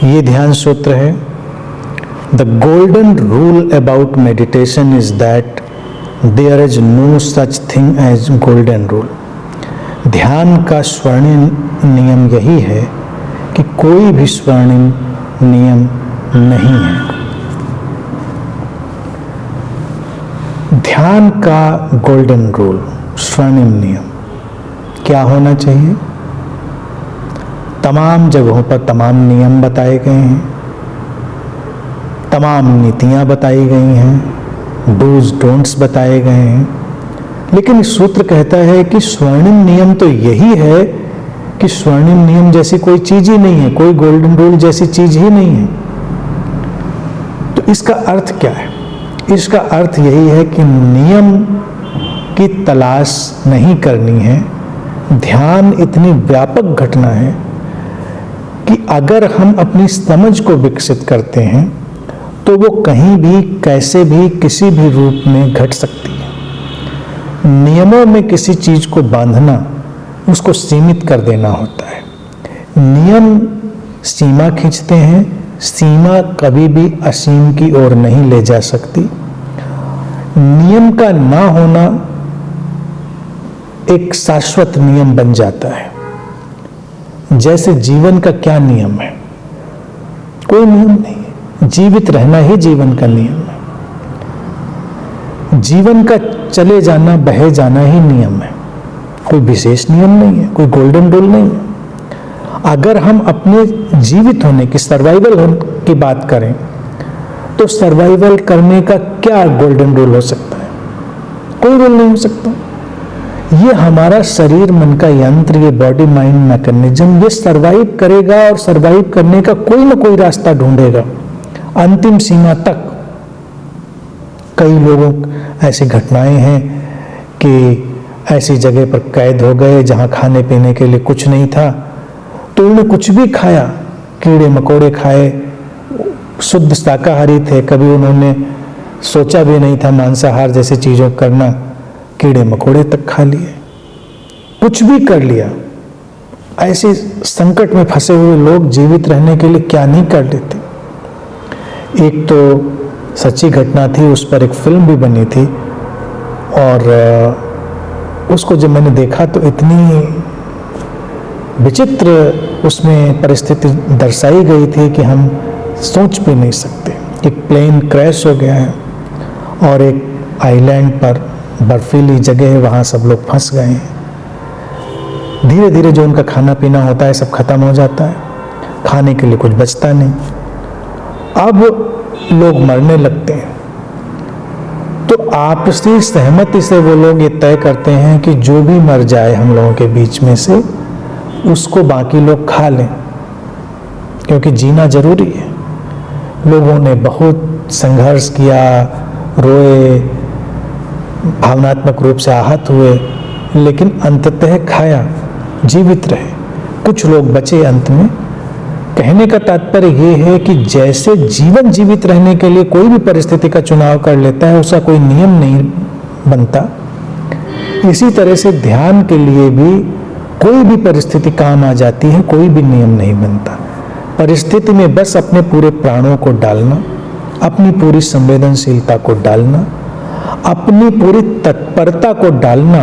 ये ध्यान सूत्र है। The golden rule about meditation is that there is no such thing as golden rule. ध्यान का स्वर्णिम नियम यही है कि कोई भी स्वर्णिम नियम नहीं है। ध्यान का गोल्डन रूल, स्वर्णिम नियम क्या होना चाहिए? तमाम जगहों पर तमाम नियम बताए गए हैं, तमाम नीतियां बताई गई हैं, डूज डोंट्स बताए गए हैं, लेकिन इस सूत्र कहता है कि स्वर्णिम नियम तो यही है कि स्वर्णिम नियम जैसी कोई चीज ही नहीं है, कोई गोल्डन रूल जैसी चीज ही नहीं है। तो इसका अर्थ क्या है? इसका अर्थ यही है कि नियम की तलाश नहीं करनी है। ध्यान इतनी व्यापक घटना है कि अगर हम अपनी समझ को विकसित करते हैं तो वो कहीं भी, कैसे भी, किसी भी रूप में घट सकती है। नियमों में किसी चीज को बांधना, उसको सीमित कर देना होता है। नियम सीमा खींचते हैं, सीमा कभी भी असीम की ओर नहीं ले जा सकती। नियम का ना होना एक शाश्वत नियम बन जाता है। जैसे जीवन का क्या नियम है? कोई नियम नहीं है, जीवित रहना ही जीवन का नियम है। जीवन का चले जाना, बहे जाना ही नियम है, कोई विशेष नियम नहीं है, कोई गोल्डन रूल नहीं है। अगर हम अपने जीवित होने की, सर्वाइवल की बात करें तो सर्वाइवल करने का क्या गोल्डन रूल हो सकता है? कोई रूल नहीं हो सकता। ये हमारा शरीर मन का यंत्र, ये बॉडी माइंड मैकेनिज्म, ये सर्वाइव करेगा और सर्वाइव करने का कोई ना कोई रास्ता ढूंढेगा अंतिम सीमा तक। कई लोगों ऐसी घटनाएं हैं कि ऐसी जगह पर कैद हो गए जहां खाने पीने के लिए कुछ नहीं था, तो उन्होंने कुछ भी खाया, कीड़े मकोड़े खाए, शुद्ध शाकाहारी थे, कभी उन्होंने सोचा भी नहीं था मांसाहार जैसी चीजों करना, कीड़े मकोड़े तक खा लिए, कुछ भी कर लिया। ऐसे संकट में फंसे हुए लोग जीवित रहने के लिए क्या नहीं कर लेते। एक तो सच्ची घटना थी, उस पर एक फिल्म भी बनी थी और उसको जब मैंने देखा तो इतनी विचित्र उसमें परिस्थिति दर्शाई गई थी कि हम सोच भी नहीं सकते। एक प्लेन क्रैश हो गया है और एक आइलैंड पर बर्फीली जगह है, वहाँ सब लोग फंस गए हैं। धीरे धीरे जो उनका खाना पीना होता है सब खत्म हो जाता है, खाने के लिए कुछ बचता नहीं। अब लोग मरने लगते हैं। तो आपसी सहमति से वो लोग ये तय करते हैं कि जो भी मर जाए हम लोगों के बीच में से, उसको बाकी लोग खा लें, क्योंकि जीना जरूरी है। लोगों ने बहुत संघर्ष किया, रोए, भावनात्मक रूप से आहत हुए, लेकिन अंततः खाया, जीवित रहे। कुछ लोग बचे अंत में। कहने का तात्पर्य यह है कि जैसे जीवन जीवित रहने के लिए कोई भी परिस्थिति का चुनाव कर लेता है, उसका कोई नियम नहीं बनता, इसी तरह से ध्यान के लिए भी कोई भी परिस्थिति काम आ जाती है, कोई भी नियम नहीं बनता। परिस्थिति में बस अपने पूरे प्राणों को डालना, अपनी पूरी संवेदनशीलता को डालना, अपनी पूरी तत्परता को डालना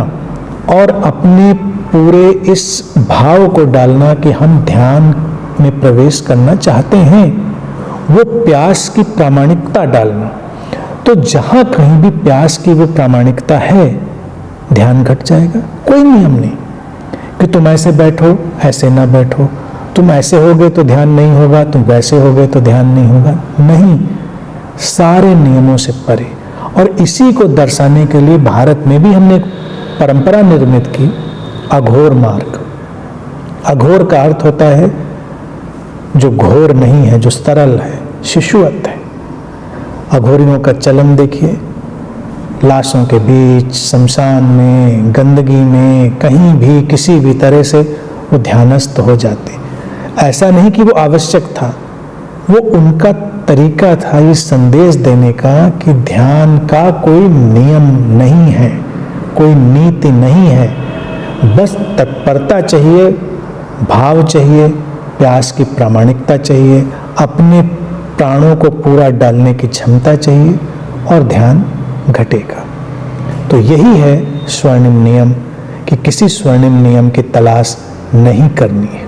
और अपने पूरे इस भाव को डालना कि हम ध्यान में प्रवेश करना चाहते हैं, वो प्यास की प्रामाणिकता डालना। तो जहां कहीं भी प्यास की वो प्रामाणिकता है, ध्यान घट जाएगा। कोई नियम नहीं कि तुम ऐसे बैठो, ऐसे ना बैठो, तुम ऐसे होगे तो ध्यान नहीं होगा, तुम वैसे होगे तो ध्यान नहीं होगा। नहीं, सारे नियमों से परे। और इसी को दर्शाने के लिए भारत में भी हमने एक परंपरा निर्मित की, अघोर मार्ग। अघोर का अर्थ होता है जो घोर नहीं है, जो सरल है, शिशुवत है। अघोरियों का चलन देखिए, लाशों के बीच, शमशान में, गंदगी में, कहीं भी किसी भी तरह से वो ध्यानस्थ हो जाते। ऐसा नहीं कि वो आवश्यक था, वो उनका तरीका था ये संदेश देने का कि ध्यान का कोई नियम नहीं है, कोई नीति नहीं है, बस तत्परता चाहिए, भाव चाहिए, प्यास की प्रामाणिकता चाहिए, अपने प्राणों को पूरा डालने की क्षमता चाहिए और ध्यान घटेगा। तो यही है स्वर्णिम नियम कि किसी स्वर्णिम नियम की तलाश नहीं करनी है।